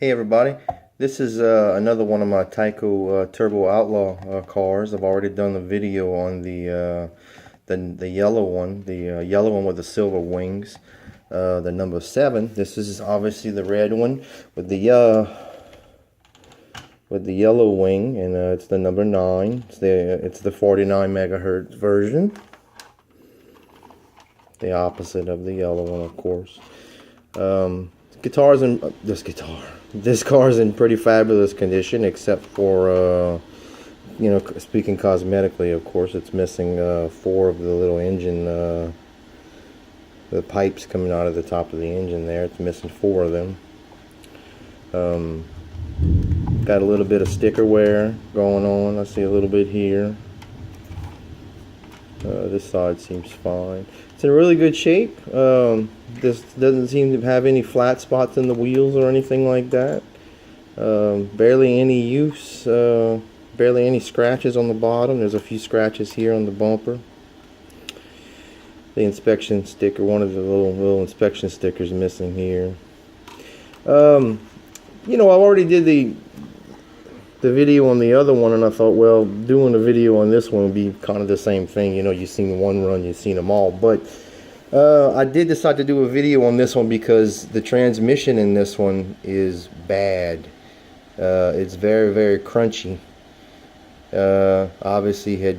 Hey everybody, this is another one of my Tyco Turbo Outlaw cars. I've already done the video on the yellow one, the yellow one with the silver wings, the number 7. This is obviously the red one with the yellow wing, and it's the number 9. It's the 49 megahertz version, the opposite of the yellow one, of course. This car is in pretty fabulous condition, except for speaking cosmetically, of course. It's missing 4 of the little engine the pipes coming out of the top of the engine there. It's missing 4 of them. Got a little bit of sticker wear going on. I see a little bit here. This side seems fine. It's in really good shape. This doesn't seem to have any flat spots in the wheels or anything like that. Barely any use. Barely any scratches on the bottom. There's a few scratches here on the bumper. The inspection sticker, one of the little inspection stickers missing here. I already did the video on the other one, and I thought, well, doing a video on this one would be kind of the same thing. You've seen one run, you've seen them all. But I did decide to do a video on this one because the transmission in this one is bad. It's very, very crunchy. Obviously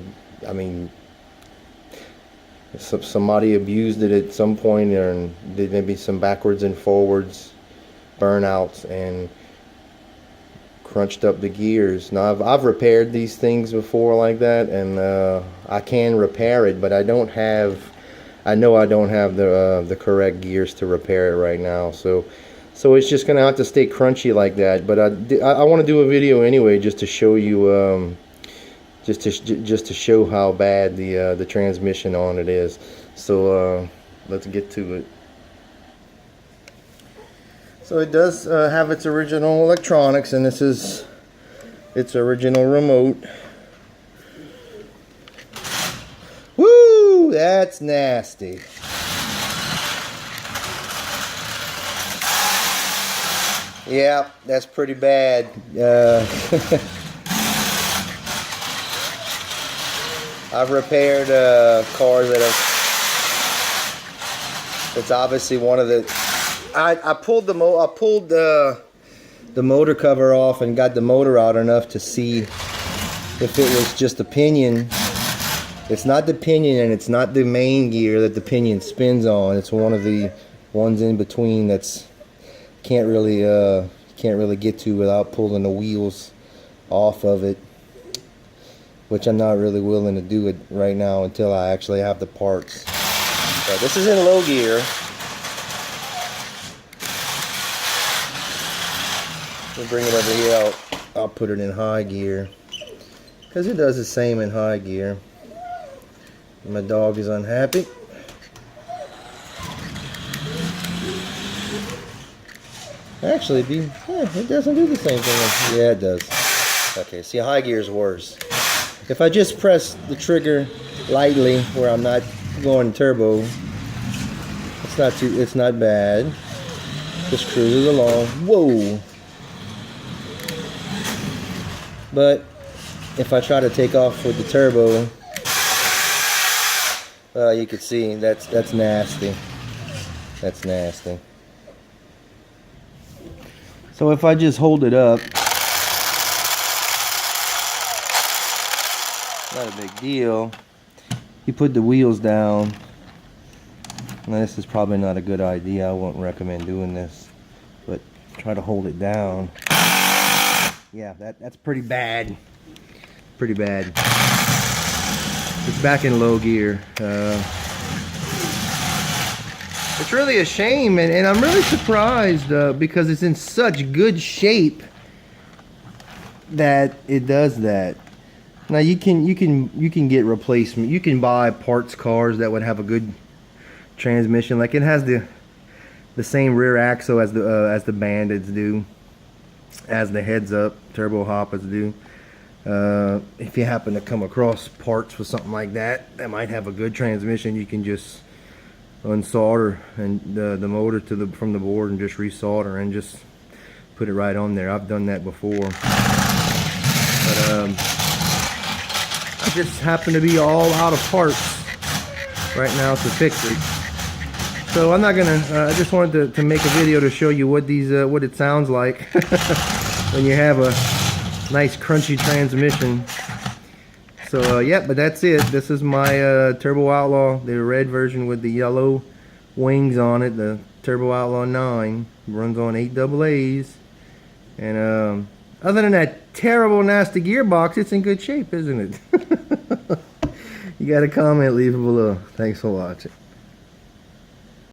somebody abused it at some point, and did maybe some backwards and forwards burnouts and crunched up the gears. Now I've repaired these things before like that, and I can repair it, but I know I don't have the correct gears to repair it right now. So it's just gonna have to stay crunchy like that. But I want to do a video anyway, just to show you, just to show how bad the transmission on it is. So let's get to it. So it does have its original electronics, and this is its original remote. Woo! That's nasty. Yeah, that's pretty bad. I've repaired cars that have... It's obviously one of the... I pulled the motor cover off and got the motor out enough to see if it was just the pinion. It's not the pinion, and it's not the main gear that the pinion spins on. It's one of the ones in between that's can't really get to without pulling the wheels off of it, which I'm not really willing to do it right now until I actually have the parts. So this is in low gear. We'll bring it over here. I'll put it in high gear, because it does the same in high gear. My dog is unhappy. Actually, it doesn't do the same thing. Yeah, it does. Okay, see, high gear is worse. If I just press the trigger lightly, where I'm not going turbo, it's not bad. Just cruises along. Whoa! But if I try to take off with the turbo, you can see that's nasty. That's nasty. So if I just hold it up, not a big deal. You put the wheels down. Now this is probably not a good idea. I won't recommend doing this, but try to hold it down. Yeah, that's pretty bad. Pretty bad. It's back in low gear. It's really a shame, and I'm really surprised because it's in such good shape that it does that. Now you can get replacement. You can buy parts cars that would have a good transmission. Like it has the same rear axle as the Bandits do, as the heads up turbo hoppers do. If you happen to come across parts for something like that might have a good transmission, you can just unsolder and the motor from the board and just resolder and just put it right on there. I've done that before, but I just happen to be all out of parts right now to fix it. So I'm not gonna. I just wanted to make a video to show you what these what it sounds like when you have a nice crunchy transmission. So yeah, but that's it. This is my Turbo Outlaw, the red version with the yellow wings on it. The Turbo Outlaw 9 runs on 8 AA's, and other than that terrible nasty gearbox, it's in good shape, isn't it? You got a comment, leave it below. Thanks for watching.